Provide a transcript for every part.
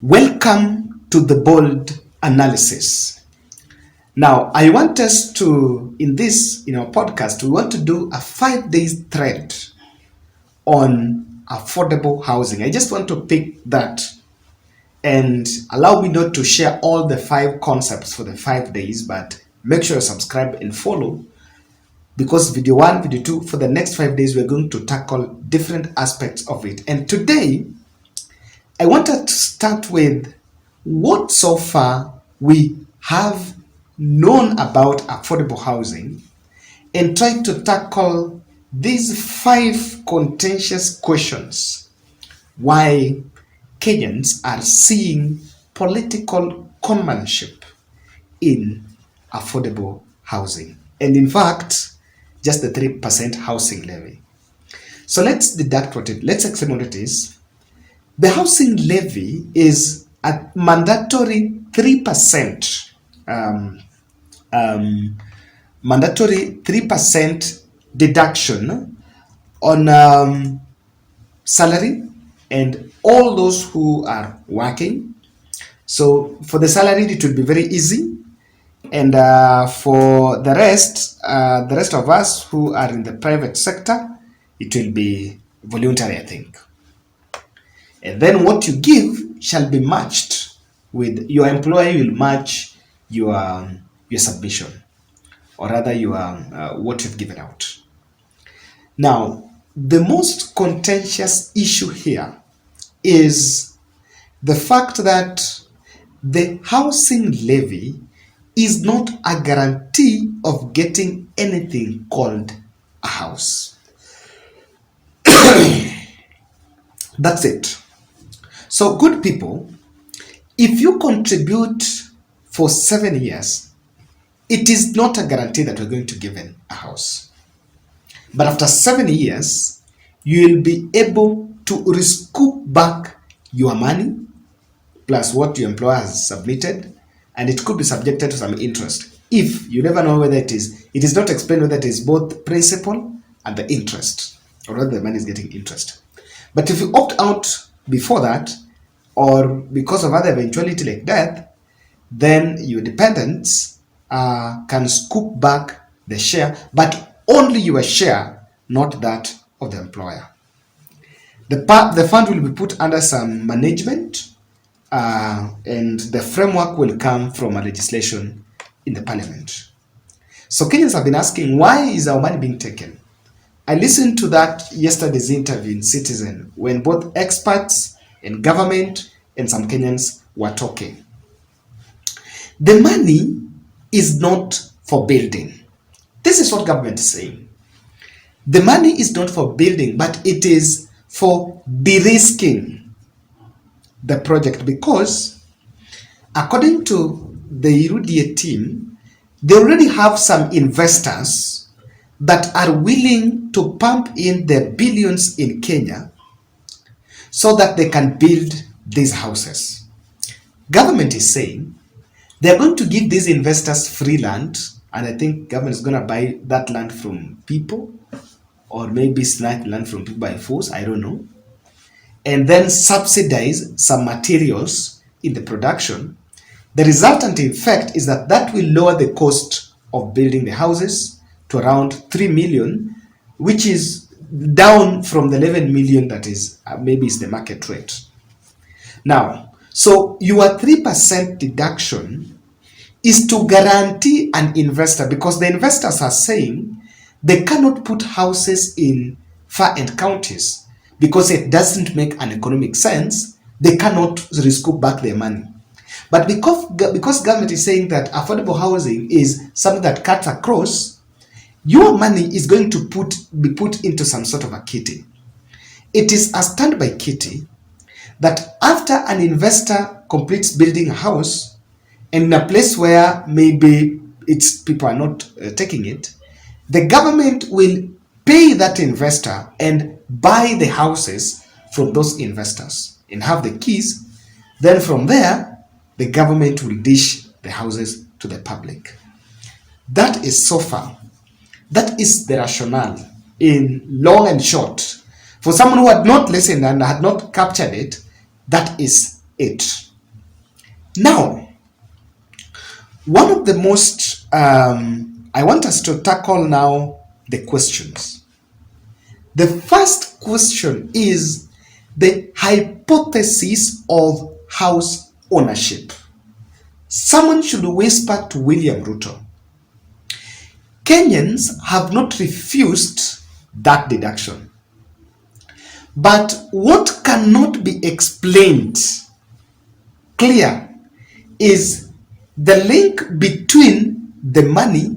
Welcome to the bold analysis. Now, I want us to, in our podcast, we want to do a 5 day thread on affordable housing. I just want to pick that and allow me not to share all the 5 concepts for the 5 days, but make sure you subscribe and follow, because video 1, video 2, for the next 5 days, we're going to tackle different aspects of it. And today, I wanted to start with what so far we have known about affordable housing and try to tackle these 5 contentious questions why Kenyans are seeing political conmanship in affordable housing. And in fact, just the 3% housing levy. So let's deduct let's examine what it is. The housing levy is a mandatory 3%, mandatory 3% deduction on salary and all those who are working. So for the salary, it will be very easy, and for the rest of us who are in the private sector, it will be voluntary, I think. And then what you give shall be matched with your employer. Will match your submission, or rather your what you've given out. Now, the most contentious issue here is the fact that the housing levy is not a guarantee of getting anything called a house. That's it. So, good people, if you contribute for 7 years, it is not a guarantee that we're going to give in a house. But after 7 years, you will be able to recoup back your money plus what your employer has submitted, and it could be subjected to some interest. If you never know whether it is not explained whether it is both principal and the interest, or whether the money is getting interest. But if you opt out before that, or because of other eventuality like death, then your dependents can scoop back the share, but only your share, not that of the employer. The fund will be put under some management, and the framework will come from a legislation in the parliament. So Kenyans have been asking, why is our money being taken? I listened to that yesterday's interview in Citizen when both experts and government and some Kenyans were talking. The money is not for building. This is what government is saying. The money is not for building, but it is for de-risking the project, because according to the Ruto team, they already have some investors that are willing to pump in their billions in Kenya so that they can build these houses. Government is saying they're going to give these investors free land, and I think government is going to buy that land from people, or maybe snatch land from people by force, I don't know, and then subsidize some materials in the production. The resultant effect is that will lower the cost of building the houses to around 3 million, which is down from the 11 million that is maybe is the market rate. Now, so your 3% deduction is to guarantee an investor, because the investors are saying they cannot put houses in far-end counties because it doesn't make an economic sense. They cannot recoup back their money. But because government is saying that affordable housing is something that cuts across, your money is going to be put into some sort of a kitty. It is a standby kitty that after an investor completes building a house, and in a place where maybe people are not taking it, the government will pay that investor and buy the houses from those investors and have the keys. Then from there, the government will dish the houses to the public. That is so far. That is the rationale in long and short. For someone who had not listened and had not captured it, that is it. Now, one of the most, I want us to tackle now the questions. The first question is the hypothesis of house ownership. Someone should whisper to William Ruto. Kenyans have not refused that deduction. But what cannot be explained clear is the link between the money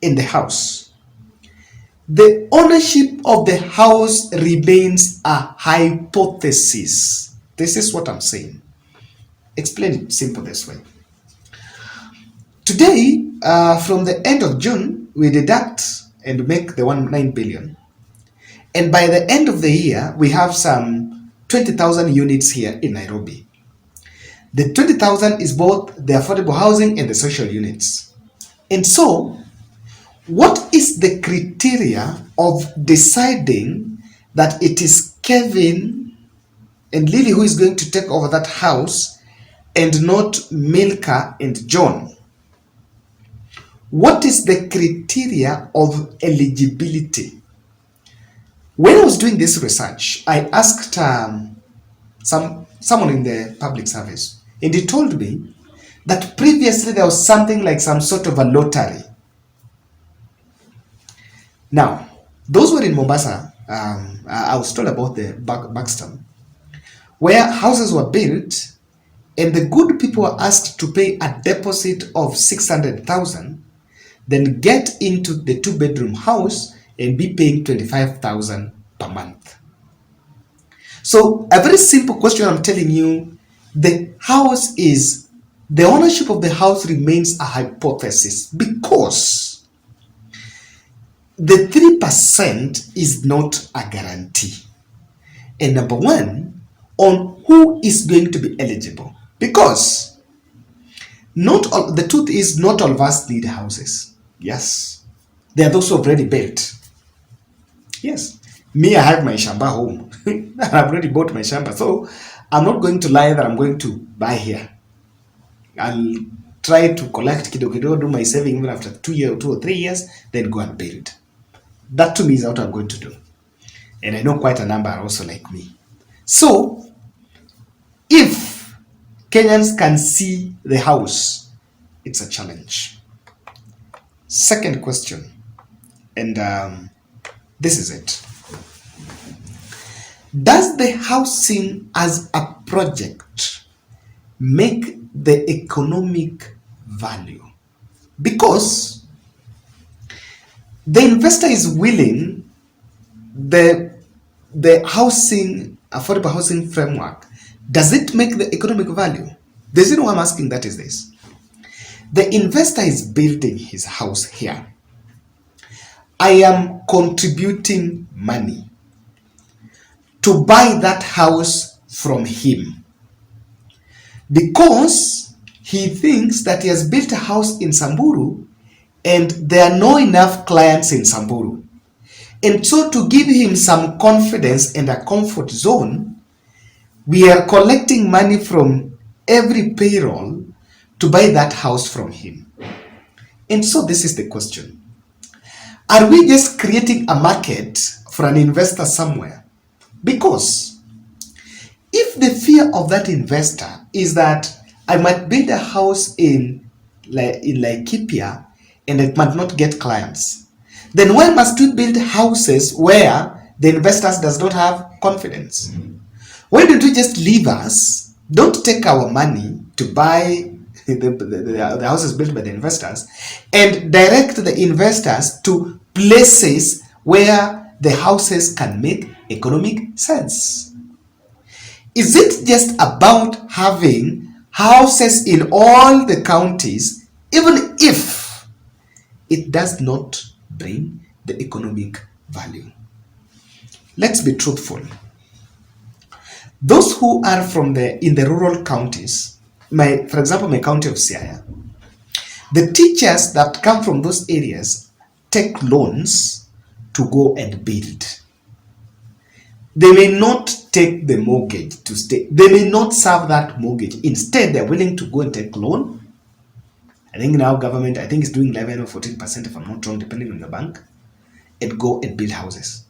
and the house. The ownership of the house remains a hypothesis. This is what I'm saying. Explain it simple this way. Today, from the end of June, we deduct and make the 1.9 billion. And by the end of the year, we have some 20,000 units here in Nairobi. The 20,000 is both the affordable housing and the social units. And so, what is the criteria of deciding that it is Kevin and Lily who is going to take over that house and not Milka and John? What is the criteria of eligibility? When I was doing this research, I asked someone in the public service, and he told me that previously there was something like some sort of a lottery. Now, those were in Mombasa. I was told about the Buxton, where houses were built, and the good people were asked to pay a deposit of 600,000, then get into the two-bedroom house and be paying 25,000 per month. So a very simple question I'm telling you, the ownership of the house remains a hypothesis because the 3% is not a guarantee. And number one, on who is going to be eligible, because the truth is not all of us need houses. Yes, there are those who have already built. Yes, me, I have my shamba home. I've already bought my shamba, so I'm not going to lie that I'm going to buy here. I'll try to collect kidogo, do my saving even after 2 or 3 years, then go and build. That to me is what I'm going to do. And I know quite a number are also like me. So, if Kenyans can see the house, it's a challenge. Second question, and this is it. Does the housing as a project make the economic value? Because the investor is willing, the affordable housing framework, does it make the economic value? The reason why I'm asking that is this. The investor is building his house here. I am contributing money to buy that house from him because he thinks that he has built a house in Samburu and there are not enough clients in Samburu. And so to give him some confidence and a comfort zone, we are collecting money from every payroll to buy that house from him. And so this is the question. Are we just creating a market for an investor somewhere? Because if the fear of that investor is that I might build a house in Laikipia and it might not get clients, then why must we build houses where the investors does not have confidence? Why don't we just leave us, don't take our money to buy the houses built by the investors and direct the investors to places where the houses can make economic sense? Is it just about having houses in all the counties, even if it does not bring the economic value? Let's be truthful. Those who are in the rural counties, for example, my county of Siaya, the teachers that come from those areas take loans to go and build. They may not take the mortgage to stay. They may not serve that mortgage. Instead, they're willing to go and take loan. I think now government, I think is doing 11 or 14% if I'm not wrong, depending on the bank, and go and build houses.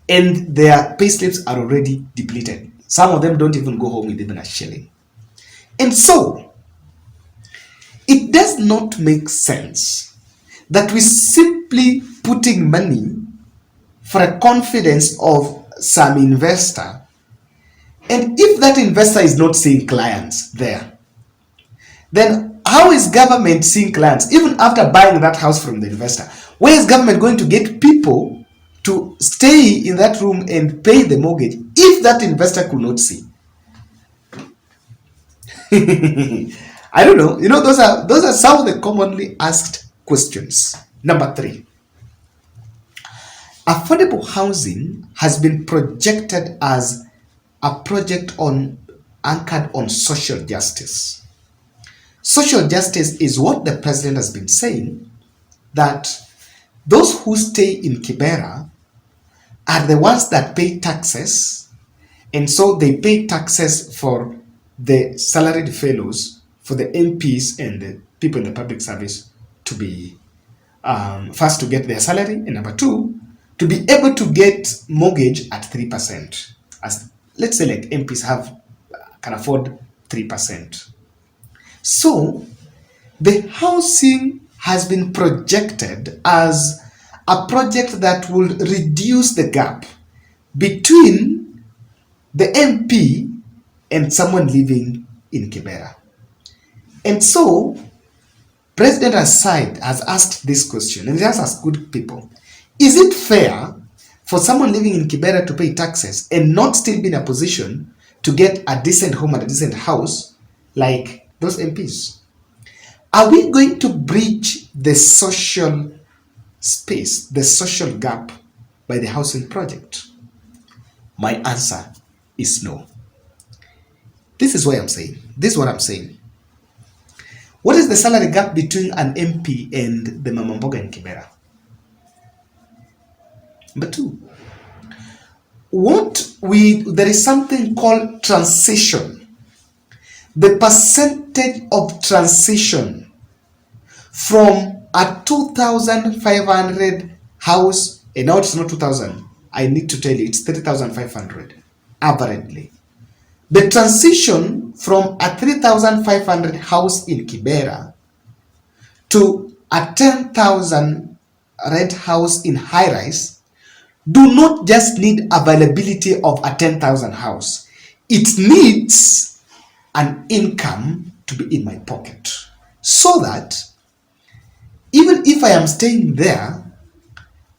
And their pay slips are already depleted. Some of them don't even go home with even a shilling. And so, it does not make sense that we simply putting money for a confidence of some investor, and if that investor is not seeing clients there, then how is government seeing clients even after buying that house from the investor? Where is government going to get people to stay in that room and pay the mortgage if that investor could not see? I don't know. Those are some of the commonly asked questions. Number 3. Affordable housing has been projected as a project anchored on social justice. Social justice is what the president has been saying, that those who stay in Kibera are the ones that pay taxes, and so they pay taxes for the salaried fellows, for the MPs and the people in the public service to be first to get their salary, and number 2, to be able to get mortgage at 3%. As let's say like MPs can afford 3%. So the housing has been projected as a project that will reduce the gap between the MP and someone living in Kibera. And so President has asked this question, and he has asked good people, is it fair for someone living in Kibera to pay taxes and not still be in a position to get a decent home and a decent house like those MPs? Are we going to breach the social space, the social gap by the housing project? My answer is no. This is what I'm saying. What is the salary gap between an MP and the Mamamboga in Kibera? Number 2, there is something called transition. The percentage of transition from a 2,500 house, and now it's not 2,000, I need to tell you, it's 3,500 averagely. The transition from a 3,500 house in Kibera to a 10,000 rent house in high rise do not just need availability of a 10,000 house. It needs an income to be in my pocket, so that even if I am staying there,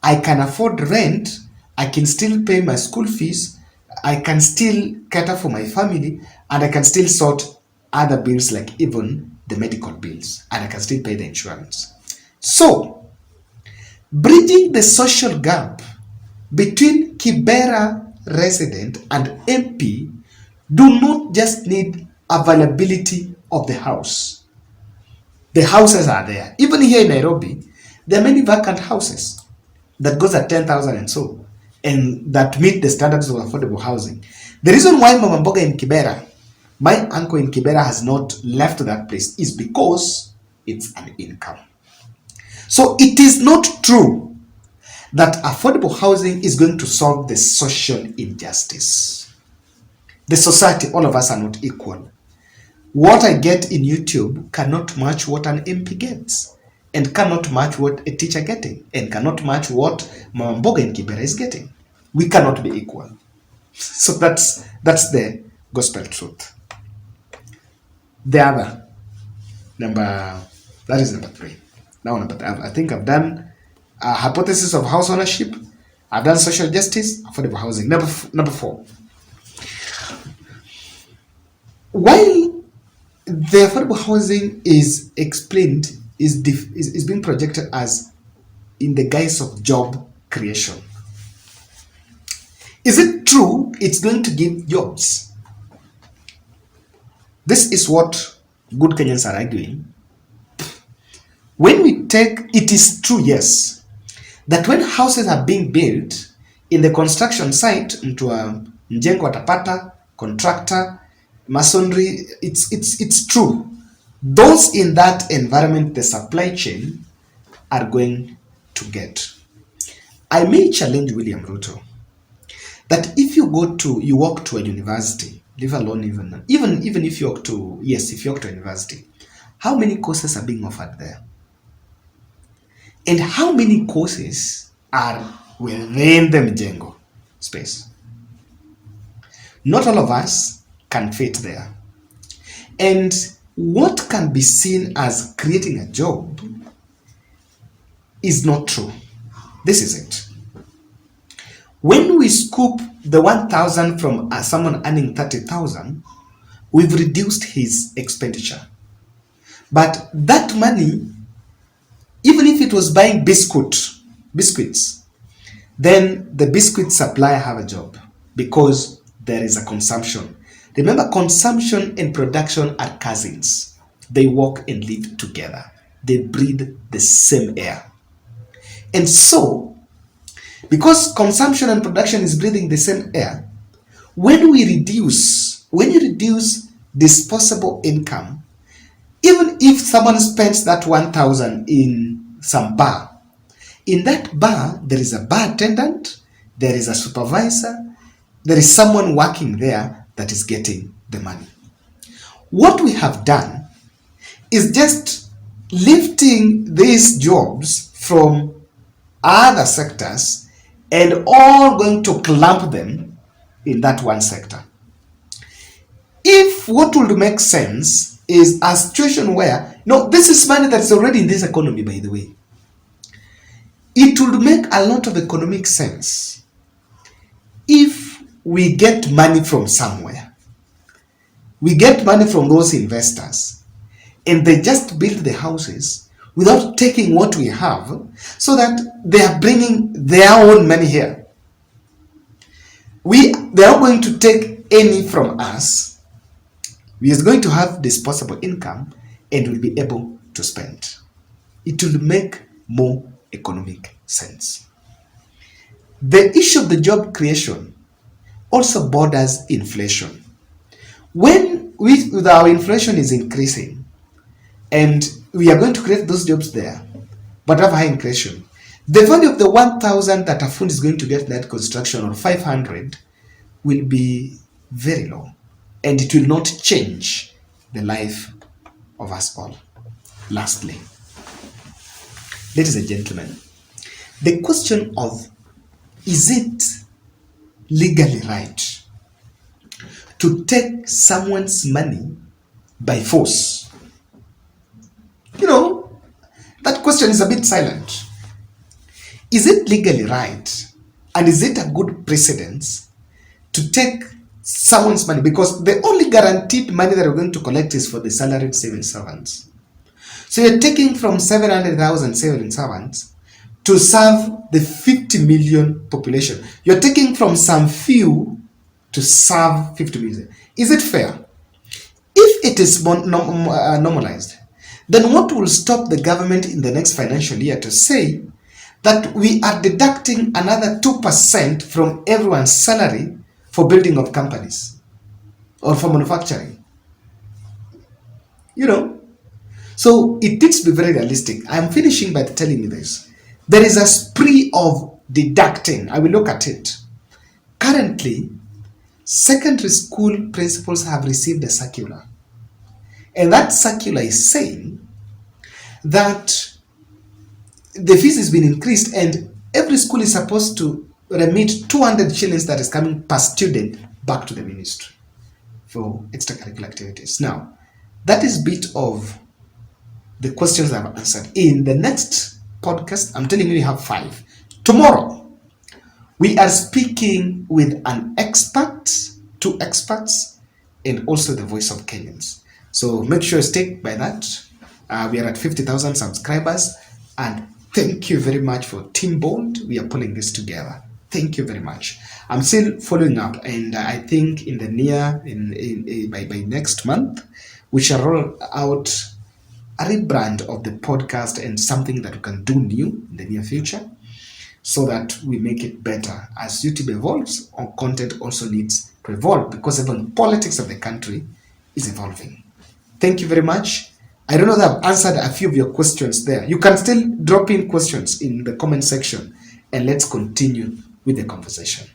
I can afford rent, I can still pay my school fees, I can still cater for my family, and I can still sort other bills like even the medical bills, and I can still pay the insurance. So, bridging the social gap between Kibera resident and MP do not just need availability of the house. The houses are there. Even here in Nairobi, there are many vacant houses that goes at 10,000 and so, and that meet the standards of affordable housing. The reason why Mama Mboga in Kibera, my uncle in Kibera, has not left that place is because it's an income. So it is not true that affordable housing is going to solve the social injustice. The society, all of us are not equal. What I get in YouTube cannot match what an MP gets, and cannot match what a teacher getting, and cannot match what Mama Mboga in Kibera is getting. We cannot be equal. So that's the gospel truth. The other that is number 3. Now I think I've done hypothesis of house ownership. I've done social justice, affordable housing. Number 4. While the affordable housing is explained, is being projected as in the guise of job creation, is it true it's going to give jobs? This is what good Kenyans are arguing. When we take, it is true, yes, that when houses are being built in the construction site, Mjengo atapata, contractor, masonry, it's true. Those in that environment, the supply chain, are going to get. I may challenge William Ruto that if you walk to a university, leave alone even if you walk to, yes, if you walk to a university, how many courses are being offered there? And how many courses are within the Mjengo space? Not all of us can fit there. And what can be seen as creating a job is not true. This is it. When we scoop the 1,000 from someone earning 30,000, we've reduced his expenditure. But that money, even if it was buying biscuits, then the biscuit supplier have a job because there is a consumption. Remember, consumption and production are cousins. They walk and live together. They breathe the same air. And so, because consumption and production is breathing the same air, when you reduce disposable income, even if someone spends that 1,000 in some bar, in that bar, there is a bar attendant, there is a supervisor, there is someone working there that is getting the money. What we have done is just lifting these jobs from other sectors and all going to clamp them in that one sector. If what would make sense is a situation where, no, this is money that's already in this economy, by the way. It would make a lot of economic sense if we get money from somewhere. We get money from those investors and they just build the houses without taking what we have, so that they are bringing their own money here. They are going to take any from us. We are going to have disposable income and will be able to spend. It will make more economic sense. The issue of the job creation also borders inflation. When with our inflation is increasing and we are going to create those jobs there, but have high inflation, the value of the 1,000 that a fund is going to get that construction, or 500, will be very low, and it will not change the life of us all. Lastly, ladies and gentlemen, the question of, is it legally right to take someone's money by force? That question is a bit silent. Is it legally right, and is it a good precedence to take someone's money? Because the only guaranteed money that we're going to collect is for the salaried civil servants. So you're taking from 700,000 civil servants to serve the 50 million population. You're taking from some few to serve 50 million. Is it fair? If it is normalized, then what will stop the government in the next financial year to say that we are deducting another 2% from everyone's salary for building of companies or for manufacturing? So it needs to be very realistic. I'm finishing by telling you this. There is a spree of deducting. I will look at it. Currently, secondary school principals have received a circular. And that circular is saying that the fees has been increased and every school is supposed to remit 200 shillings that is coming per student back to the ministry for extracurricular activities. Now, that is bit of the questions I've answered. In the next podcast, I'm telling you, we have 5. Tomorrow, we are speaking with an expert, 2 experts, and also the voice of Kenyans. So make sure you stick by that. We are at 50,000 subscribers, and thank you very much for Team Bold. We are pulling this together. Thank you very much. I'm still following up, and I think in the by next month, we shall roll out a rebrand of the podcast and something that we can do new in the near future. so that we make it better. As YouTube evolves, our content also needs to evolve because even politics of the country is evolving. Thank you very much. I don't know that I've answered a few of your questions there. You can still drop in questions in the comment section and let's continue with the conversation.